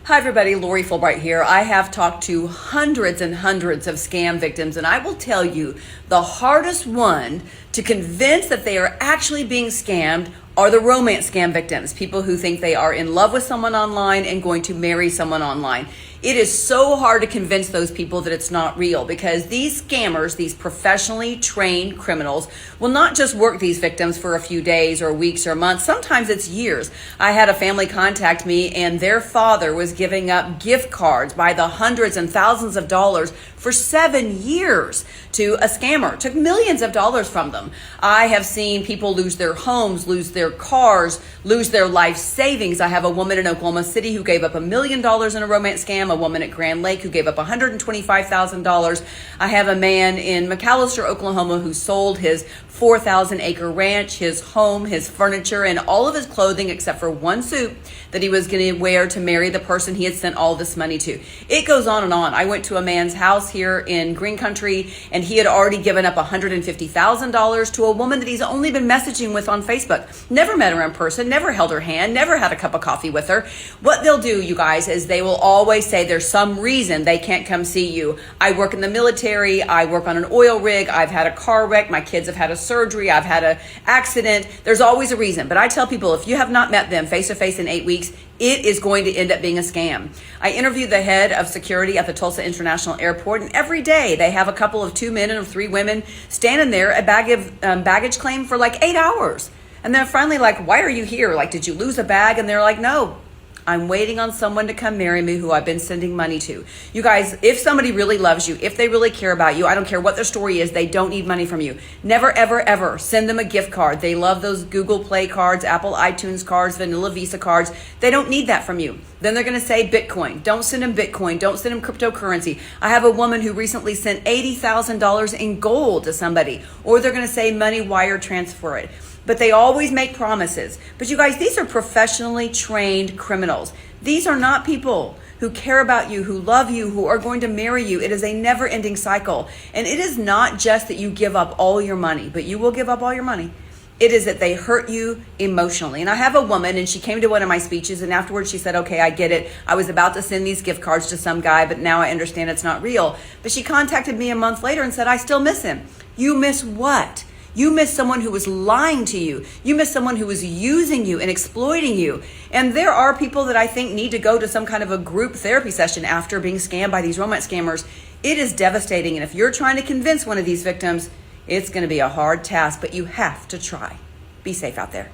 Hi everybody, Lori Fulbright here. I have talked to hundreds and hundreds of scam victims, and I will tell you the hardest one to convince that they are actually being scammed are the romance scam victims, people who think they are in love with someone online and going to marry someone online. It is so hard to convince those people that it's not real because these scammers, these professionally trained criminals, will not just work these victims for a few days or weeks or months. Sometimes it's years. I had a family contact me and their father was giving up gift cards by the hundreds and thousands of dollars for 7 years to a scammer. Took millions of dollars from them. I have seen people lose their homes, lose their cars, lose their life savings. I have a woman in Oklahoma City who gave up $1 million in a romance scam, a woman at Grand Lake who gave up $125,000. I have a man in McAllister, Oklahoma who sold his 4,000 acre ranch, his home, his furniture, and all of his clothing except for one suit that he was going to wear to marry the person he had sent all this money to. It goes on and on. I went to a man's house here in Green Country and he had already given up $150,000 to a woman that he's only been messaging with on Facebook. Never met her in person, never held her hand, never had a cup of coffee with her. What they'll do, you guys, is they will always say there's some reason they can't come see you. I work in the military, I work on an oil rig, I've had a car wreck, my kids have had a surgery, I've had an accident. There's always a reason. But I tell people, if you have not met them face to face in 8 weeks, it is going to end up being a scam. I interviewed the head of security at the Tulsa International Airport, and every day they have a couple of 2 men and 3 women standing there at baggage claim for like 8 hours. And they're finally like, why are you here? Like, did you lose a bag? And they're like, no, I'm waiting on someone to come marry me who I've been sending money to. You guys, if somebody really loves you, if they really care about you, I don't care what their story is, they don't need money from you. Never, ever, ever send them a gift card. They love those Google Play cards, Apple iTunes cards, Vanilla Visa cards. They don't need that from you. Then they're going to say Bitcoin. Don't send them Bitcoin. Don't send them cryptocurrency. I have a woman who recently sent $80,000 in gold to somebody, or they're going to say money wire transfer it. But they always make promises. But you guys, these are professionally trained criminals. These are not people who care about you, who love you, who are going to marry you. It is a never-ending cycle. And it is not just that you give up all your money, but you will give up all your money. It is that they hurt you emotionally. And I have a woman, and she came to one of my speeches, and afterwards she said, okay, I get it. I was about to send these gift cards to some guy, but now I understand it's not real. But she contacted me a month later and said, I still miss him. You miss what? You miss someone who was lying to you. You miss someone who was using you and exploiting you. And there are people that I think need to go to some kind of a group therapy session after being scammed by these romance scammers. It is devastating. And if you're trying to convince one of these victims, it's going to be a hard task, but you have to try. Be safe out there.